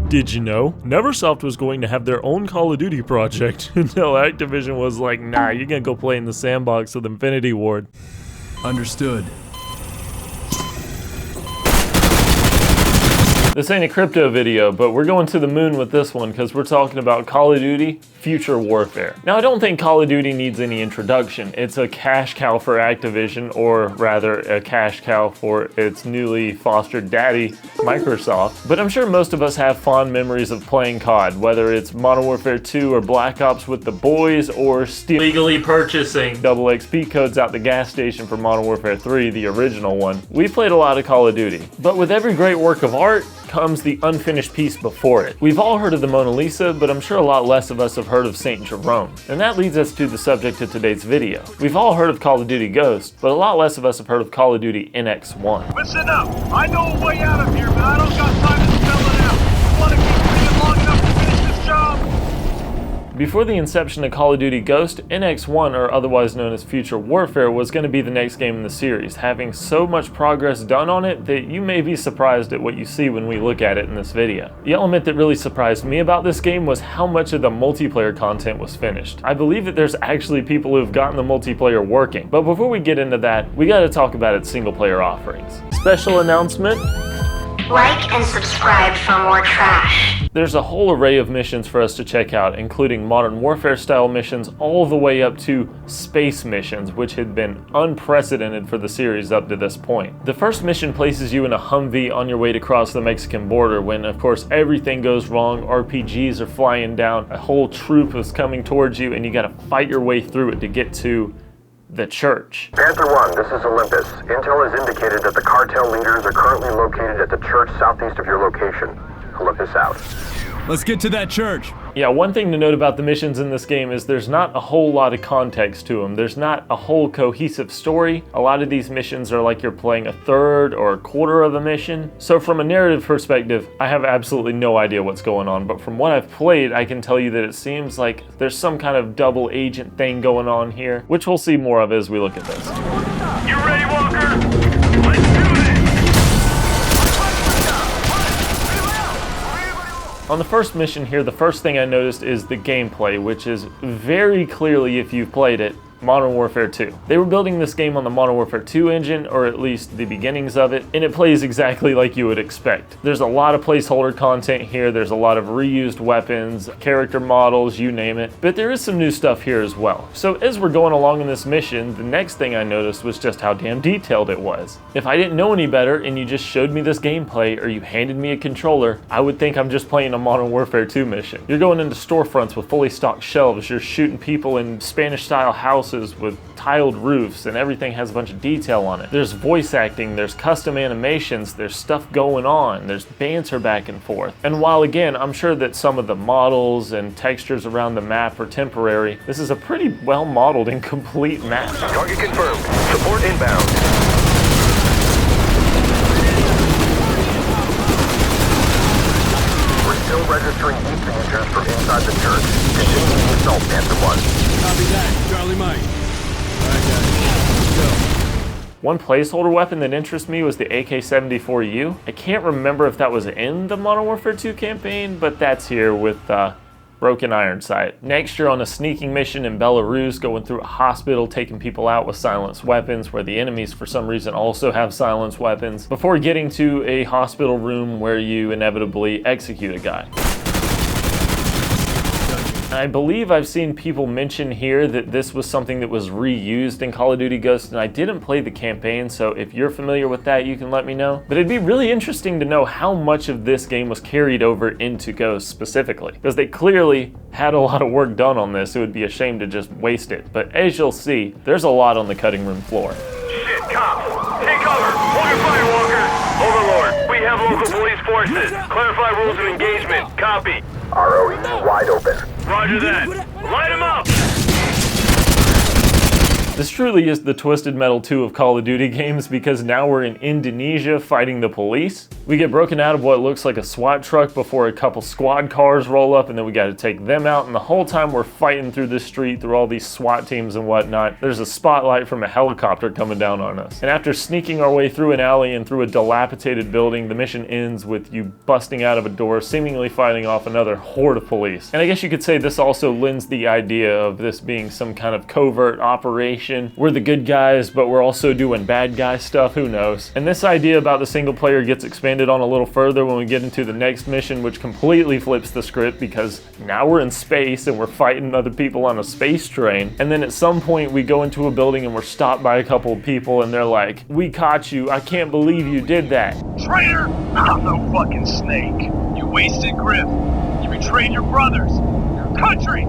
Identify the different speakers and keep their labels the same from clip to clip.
Speaker 1: Did you know? Neversoft was going to have their own Call of Duty project until Activision was like, nah, you're gonna go play in the sandbox with Infinity Ward.
Speaker 2: Understood.
Speaker 1: This ain't a crypto video, but we're going to the moon with this one because we're talking about Call of Duty Future Warfare. Now, I don't think Call of Duty needs any introduction. It's a cash cow for Activision, or rather a cash cow for its newly fostered daddy, Microsoft. But I'm sure most of us have fond memories of playing COD, whether it's Modern Warfare 2 or Black Ops with the boys, or legally purchasing double XP codes out the gas station for Modern Warfare 3, the original one. We played a lot of Call of Duty. But with every great work of art comes the unfinished piece before it. We've all heard of the Mona Lisa, but I'm sure a lot less of us have heard of St. Jerome. And that leads us to the subject of today's video. We've all heard of Call of Duty Ghost, but a lot less of us have heard of Call of Duty NX1.
Speaker 3: Listen up! I know a way out of here, but I don't got time to spell it out. You wanna keep reading long enough to finish this job?
Speaker 1: Before the inception of Call of Duty Ghost, NX1, or otherwise known as Future Warfare, was going to be the next game in the series, having so much progress done on it that you may be surprised at what you see when we look at it in this video. The element that really surprised me about this game was how much of the multiplayer content was finished. I believe that there's actually people who have gotten the multiplayer working, but before we get into that, we gotta talk about its single player offerings. Special announcement:
Speaker 4: like and subscribe for more trash.
Speaker 1: There's a whole array of missions for us to check out, including Modern Warfare style missions all the way up to space missions, which had been unprecedented for the series up to this point. The first mission places you in a Humvee on your way to cross the Mexican border when, of course, everything goes wrong. RPGs are flying down, a whole troop is coming towards you, and you gotta fight your way through it to get to the church.
Speaker 5: Panther 1, this is Olympus. Intel has indicated that the cartel leaders are currently located at the church southeast of your location. Olympus out.
Speaker 2: Let's get to that church.
Speaker 1: Yeah, one thing to note about the missions in this game is there's not a whole lot of context to them. There's not a whole cohesive story. A lot of these missions are like you're playing a third or a quarter of a mission. So from a narrative perspective, I have absolutely no idea what's going on, but from what I've played, I can tell you that it seems like there's some kind of double agent thing going on here, which we'll see more of as we look at this.
Speaker 3: You ready, Walker? Let's do this!
Speaker 1: On the first mission here, the first thing I noticed is the gameplay, which is very clearly, if you've played it, Modern Warfare 2. They were building this game on the Modern Warfare 2 engine, or at least the beginnings of it, and it plays exactly like you would expect. There's a lot of placeholder content here, there's a lot of reused weapons, character models, you name it, but there is some new stuff here as well. So as we're going along in this mission, the next thing I noticed was just how damn detailed it was. If I didn't know any better and you just showed me this gameplay or you handed me a controller, I would think I'm just playing a Modern Warfare 2 mission. You're going into storefronts with fully stocked shelves, you're shooting people in Spanish-style houses with tiled roofs, and everything has a bunch of detail on it. There's voice acting, there's custom animations, there's stuff going on, there's banter back and forth. And while again, I'm sure that some of the models and textures around the map are temporary, this is a pretty well modeled and complete map.
Speaker 5: Target confirmed. Support inbound. We're still registering e-signatures from inside the church. Continue the assault, Panther 1.
Speaker 2: Copy that, Charlie Mike. All right, guys, let's go.
Speaker 1: One placeholder weapon that interests me was the AK-74U. I can't remember if that was in the Modern Warfare 2 campaign, but that's here with Broken Iron Sight. Next, you're on a sneaking mission in Belarus, going through a hospital, taking people out with silenced weapons, where the enemies for some reason also have silenced weapons, before getting to a hospital room where you inevitably execute a guy. I believe I've seen people mention here that this was something that was reused in Call of Duty Ghost, and I didn't play the campaign, so if you're familiar with that, you can let me know. But it'd be really interesting to know how much of this game was carried over into Ghost specifically, because they clearly had a lot of work done on this. It would be a shame to just waste it, but as you'll see, there's a lot on the cutting room floor.
Speaker 3: Shit, cops! Take cover! Hold your fire, Walker! Overlord, we have local police forces. Clarify rules of engagement. Copy.
Speaker 5: ROE wide open.
Speaker 3: Roger that. Light him up!
Speaker 1: This truly is the Twisted Metal 2 of Call of Duty games, because now we're in Indonesia fighting the police. We get broken out of what looks like a SWAT truck before a couple squad cars roll up, and then we got to take them out, and the whole time we're fighting through this street through all these SWAT teams and whatnot. There's a spotlight from a helicopter coming down on us. And after sneaking our way through an alley and through a dilapidated building, the mission ends with you busting out of a door, seemingly fighting off another horde of police. And I guess you could say this also lends the idea of this being some kind of covert operation. We're the good guys, but we're also doing bad guy stuff, who knows. And this idea about the single player gets expanded on a little further when we get into the next mission, which completely flips the script, because now we're in space and we're fighting other people on a space train. And then at some point we go into a building and we're stopped by a couple of people and they're like, "We caught you, I can't believe you did that."
Speaker 3: Traitor! I'm no fucking snake. You wasted Griff. You betrayed your brothers, your country,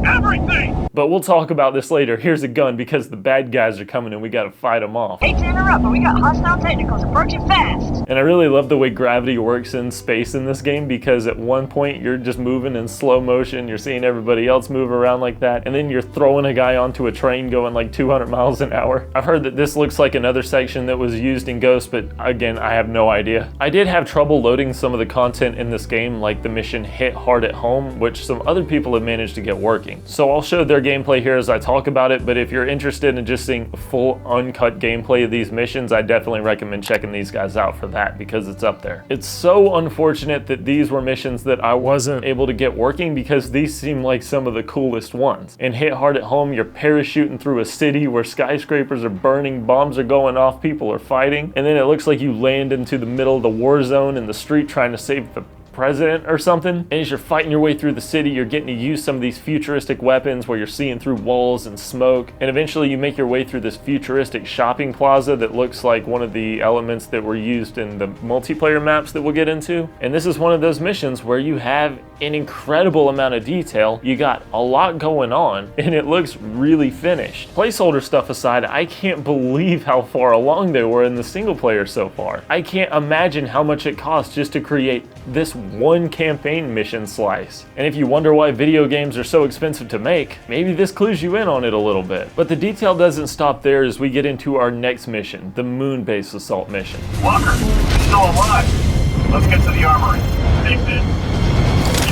Speaker 3: everything!
Speaker 1: But we'll talk about this later. Here's a gun, because the bad guys are coming and we gotta fight them off.
Speaker 6: Hate to interrupt, but we got hostile technicals approaching fast.
Speaker 1: And I really love the way gravity works in space in this game, because at one point you're just moving in slow motion, you're seeing everybody else move around like that, and then you're throwing a guy onto a train going like 200 miles an hour. I've heard that this looks like another section that was used in Ghost, but again, I have no idea. I did have trouble loading some of the content in this game, like the mission Hit Hard at Home, which some other people have managed to get working. So I'll show their gameplay here as I talk about it, but if you're interested in just seeing full uncut gameplay of these missions, I definitely recommend checking these guys out for that, because it's up there. It's so unfortunate that these were missions that I wasn't able to get working, because these seem like some of the coolest ones. In Hit Hard at Home, you're parachuting through a city where skyscrapers are burning, bombs are going off, people are fighting, and then it looks like you land into the middle of the war zone in the street trying to save the president or something. And as you're fighting your way through the city, you're getting to use some of these futuristic weapons where you're seeing through walls and smoke, and eventually you make your way through this futuristic shopping plaza that looks like one of the elements that were used in the multiplayer maps that we'll get into. And this is one of those missions where you have an incredible amount of detail, you got a lot going on, and it looks really finished. Placeholder stuff aside, I can't believe how far along they were in the single player so far. I can't imagine how much it costs just to create this one campaign mission slice. And if you wonder why video games are so expensive to make, maybe this clues you in on it a little bit. But the detail doesn't stop there as we get into our next mission, the moon base assault mission.
Speaker 3: Walker, you're still alive. Let's get to the armory. Take this.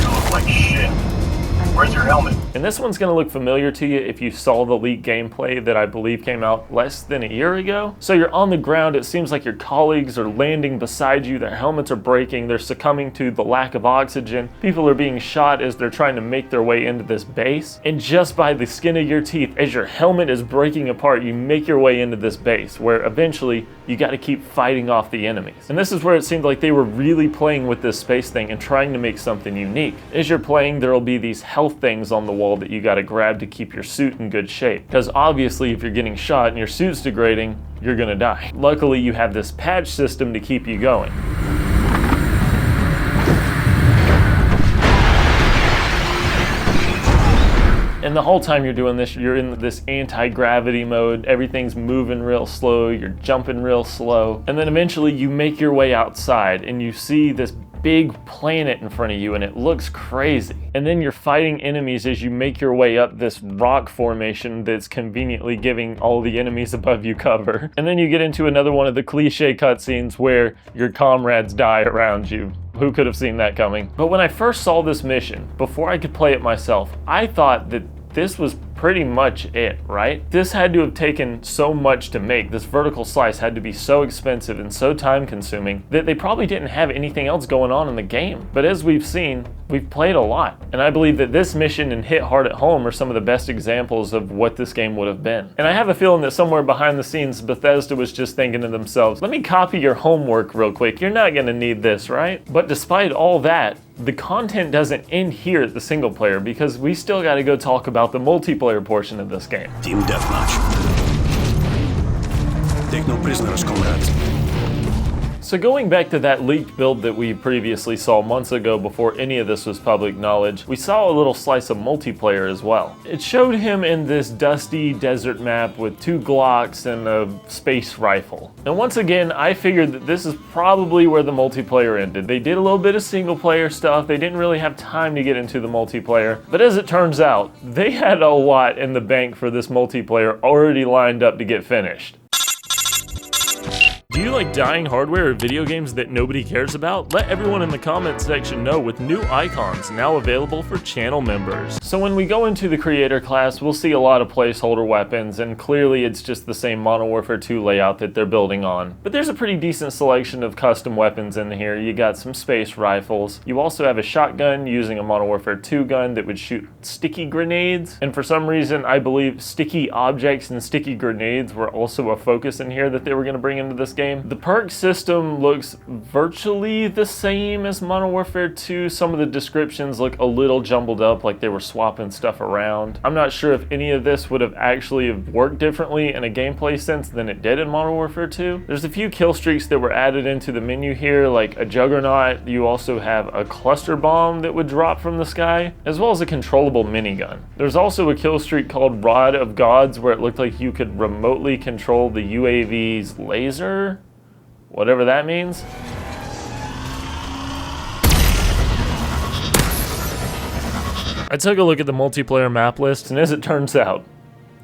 Speaker 3: You look like shit. Where's your helmet?
Speaker 1: And this one's gonna look familiar to you if you saw the leaked gameplay that I believe came out less than a year ago. So you're on the ground, it seems like your colleagues are landing beside you, their helmets are breaking, they're succumbing to the lack of oxygen, people are being shot as they're trying to make their way into this base, and just by the skin of your teeth, as your helmet is breaking apart, you make your way into this base, where eventually you gotta keep fighting off the enemies. And this is where it seemed like they were really playing with this space thing and trying to make something unique. As you're playing, there'll be these health things on the wall that you got to grab to keep your suit in good shape, because obviously if you're getting shot and your suit's degrading, you're gonna die. Luckily you have this patch system to keep you going. And the whole time you're doing this, you're in this anti-gravity mode, everything's moving real slow, you're jumping real slow, and then eventually you make your way outside and you see this big planet in front of you and it looks crazy. And then you're fighting enemies as you make your way up this rock formation that's conveniently giving all the enemies above you cover. And then you get into another one of the cliche cutscenes where your comrades die around you. Who could have seen that coming? But when I first saw this mission, before I could play it myself, I thought that this was pretty much it, right? This had to have taken so much to make. This vertical slice had to be so expensive and so time consuming that they probably didn't have anything else going on in the game. But as we've seen, we've played a lot. And I believe that this mission and Hit Hard at Home are some of the best examples of what this game would have been. And I have a feeling that somewhere behind the scenes, Bethesda was just thinking to themselves, let me copy your homework real quick. You're not gonna need this, right? But despite all that, the content doesn't end here at the single player, because we still gotta go talk about the multiplayer portion of this game.
Speaker 2: Team deathmatch. Take no prisoners, comrades.
Speaker 1: So going back to that leaked build that we previously saw months ago before any of this was public knowledge, we saw a little slice of multiplayer as well. It showed him in this dusty desert map with 2 Glocks and a space rifle. And once again, I figured that this is probably where the multiplayer ended. They did a little bit of single player stuff, they didn't really have time to get into the multiplayer, but as it turns out, they had a lot in the bank for this multiplayer already lined up to get finished. Do you like dying hardware or video games that nobody cares about? Let everyone in the comments section know with new icons now available for channel members. So when we go into the creator class, we'll see a lot of placeholder weapons, and clearly it's just the same Modern Warfare 2 layout that they're building on. But there's a pretty decent selection of custom weapons in here. You got some space rifles. You also have a shotgun using a Modern Warfare 2 gun that would shoot sticky grenades. And for some reason, I believe sticky objects and sticky grenades were also a focus in here that they were going to bring into this game. The perk system looks virtually the same as Modern Warfare 2. Some of the descriptions look a little jumbled up, like they were swapping stuff around. I'm not sure if any of this would have actually worked differently in a gameplay sense than it did in Modern Warfare 2. There's a few kill streaks that were added into the menu here, like a juggernaut. You also have a cluster bomb that would drop from the sky, as well as a controllable minigun. There's also a kill streak called Rod of Gods, where it looked like you could remotely control the UAV's laser. Whatever that means. I took a look at the multiplayer map list, and as it turns out,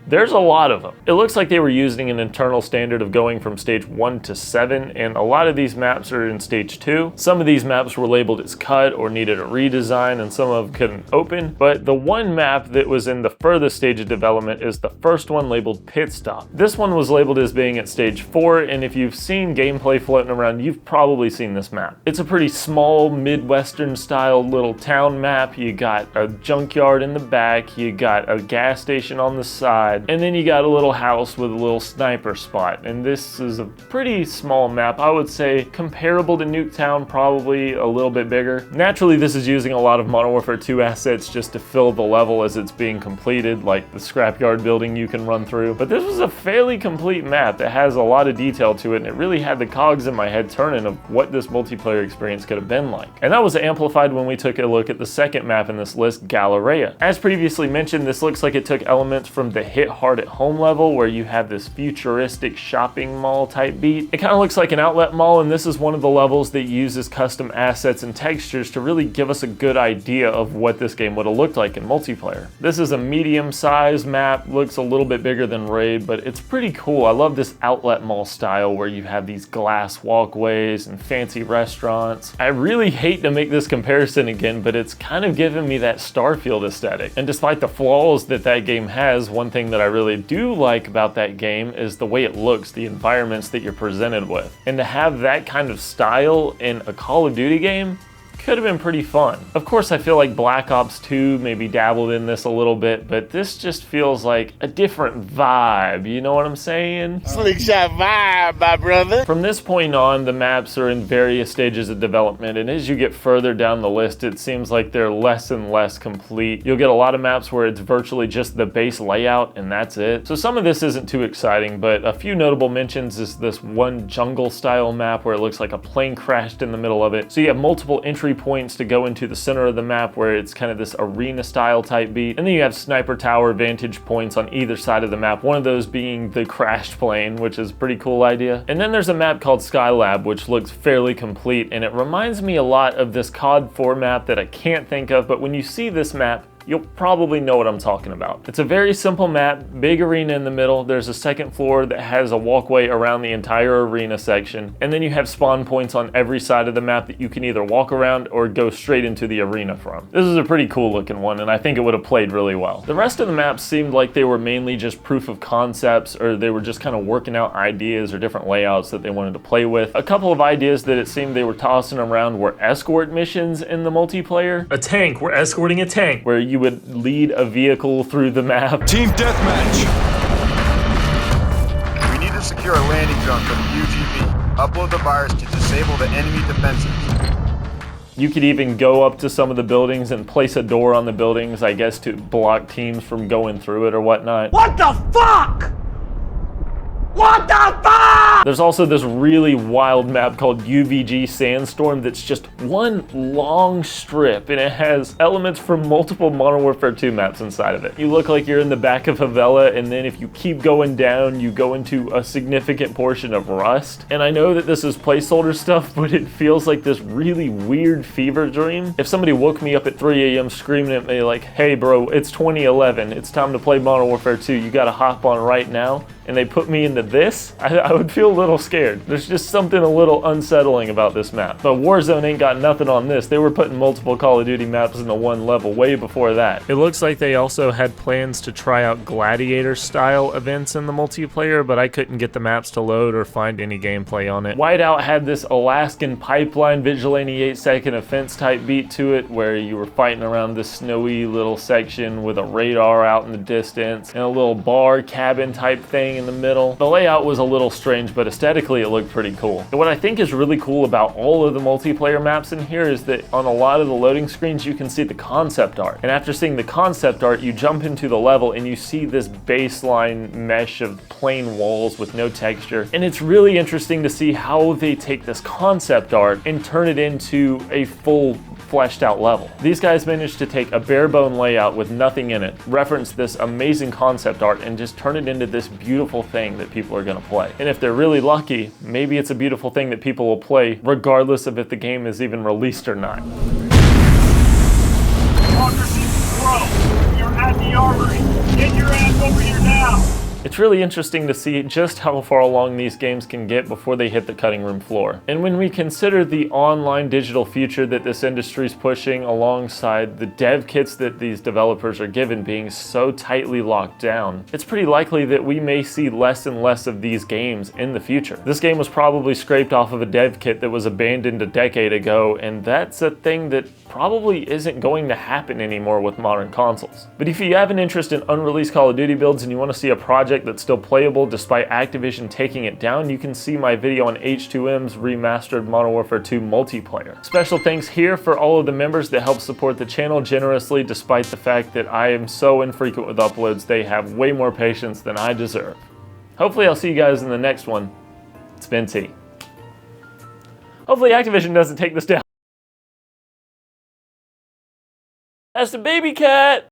Speaker 1: there's a lot of them. It looks like they were using an internal standard of going from stage 1 to 7, and a lot of these maps are in stage 2. Some of these maps were labeled as cut or needed a redesign, and some of them couldn't open. But the one map that was in the furthest stage of development is the first one labeled Pit Stop. This one was labeled as being at stage 4, and if you've seen gameplay floating around, you've probably seen this map. It's a pretty small, Midwestern style little town map. You got a junkyard in the back, you got a gas station on the side, and then you got a little house with a little sniper spot. And this is a pretty small map. I would say comparable to Nuketown, probably a little bit bigger. Naturally, this is using a lot of Modern Warfare 2 assets just to fill the level as it's being completed, like the scrapyard building you can run through. But this was a fairly complete map that has a lot of detail to it, and it really had the cogs in my head turning of what this multiplayer experience could have been like. And that was amplified when we took a look at the second map in this list, Galleria. As previously mentioned, this looks like it took elements from the Hit Hard at Home level, where you have this futuristic shopping mall type beat. It kind of looks like an outlet mall, and this is one of the levels that uses custom assets and textures to really give us a good idea of what this game would have looked like in multiplayer. This is a medium-sized map, looks a little bit bigger than Raid, but it's pretty cool. I love this outlet mall style where you have these glass walkways and fancy restaurants. I really hate to make this comparison again, but it's kind of giving me that Starfield aesthetic. And despite the flaws that that game has, one thing that I really do like about that game is the way it looks, the environments that you're presented with. And to have that kind of style in a Call of Duty game could have been pretty fun. Of course, I feel like Black Ops 2 maybe dabbled in this a little bit, but this just feels like a different vibe, you know what I'm saying?
Speaker 7: Slick shot vibe, my brother.
Speaker 1: From this point on, the maps are in various stages of development, and as you get further down the list, it seems like they're less and less complete. You'll get a lot of maps where it's virtually just the base layout, and that's it. So some of this isn't too exciting, but a few notable mentions is this one jungle-style map where it looks like a plane crashed in the middle of it. So you have multiple entry points to go into the center of the map where it's kind of this arena style type beat, and then you have sniper tower vantage points on either side of the map, one of those being the crashed plane, which is a pretty cool idea. And then there's a map called Skylab, which looks fairly complete, and it reminds me a lot of this COD 4 map that I can't think of, but when you see this map, you'll probably know what I'm talking about. It's a very simple map, big arena in the middle. There's a second floor that has a walkway around the entire arena section. And then you have spawn points on every side of the map that you can either walk around or go straight into the arena from. This is a pretty cool looking one, and I think it would have played really well. The rest of the maps seemed like they were mainly just proof of concepts, or they were just kind of working out ideas or different layouts that they wanted to play with. A couple of ideas that it seemed they were tossing around were escort missions in the multiplayer. A tank, we're escorting a tank, where you would lead a vehicle through the map.
Speaker 2: Team deathmatch.
Speaker 8: We need to secure a landing zone for the UGV. Upload the virus to disable the enemy defenses.
Speaker 1: You could even go up to some of the buildings and place a door on the buildings, I guess, to block teams from going through it or whatnot.
Speaker 6: What the fuck? What the fuck?
Speaker 1: There's also this really wild map called UVG Sandstorm that's just one long strip, and it has elements from multiple Modern Warfare 2 maps inside of it. You look like you're in the back of favela, and then if you keep going down, you go into a significant portion of Rust. And I know that this is placeholder stuff, but it feels like this really weird fever dream. If somebody woke me up at 3 a.m. screaming at me like, hey bro, it's 2011, it's time to play Modern Warfare 2, you gotta hop on right now, and they put me into this, I would feel a little scared. There's just something a little unsettling about this map. But Warzone ain't got nothing on this. They were putting multiple Call of Duty maps into one level way before that. It looks like they also had plans to try out Gladiator style events in the multiplayer, but I couldn't get the maps to load or find any gameplay on it. Whiteout had this Alaskan pipeline vigilante 8-second offense type beat to it, where you were fighting around this snowy little section with a radar out in the distance and a little bar cabin type thing in the middle. The layout was a little strange, but aesthetically it looked pretty cool. And what I think is really cool about all of the multiplayer maps in here is that on a lot of the loading screens you can see the concept art. And after seeing the concept art, you jump into the level and you see this baseline mesh of plain walls with no texture. And it's really interesting to see how they take this concept art and turn it into a full fleshed out level. These guys managed to take a bare bone layout with nothing in it, reference this amazing concept art, and just turn it into this beautiful thing that people are gonna play. And if they're really lucky, maybe it's a beautiful thing that people will play regardless of if the game is even released or not.
Speaker 3: Walker needs to grow. You're at the armory. Get your ass over here now.
Speaker 1: It's really interesting to see just how far along these games can get before they hit the cutting room floor. And when we consider the online digital future that this industry is pushing alongside the dev kits that these developers are given being so tightly locked down, it's pretty likely that we may see less and less of these games in the future. This game was probably scraped off of a dev kit that was abandoned a decade ago, and that's a thing that probably isn't going to happen anymore with modern consoles. But if you have an interest in unreleased Call of Duty builds and you want to see a project that's still playable despite Activision taking it down, you can see my video on H2M's remastered Modern Warfare 2 multiplayer. Special thanks here for all of the members that help support the channel generously despite the fact that I am so infrequent with uploads. They have way more patience than I deserve. Hopefully I'll see you guys in the next one. It's been T. Hopefully Activision doesn't take this down. That's the baby cat!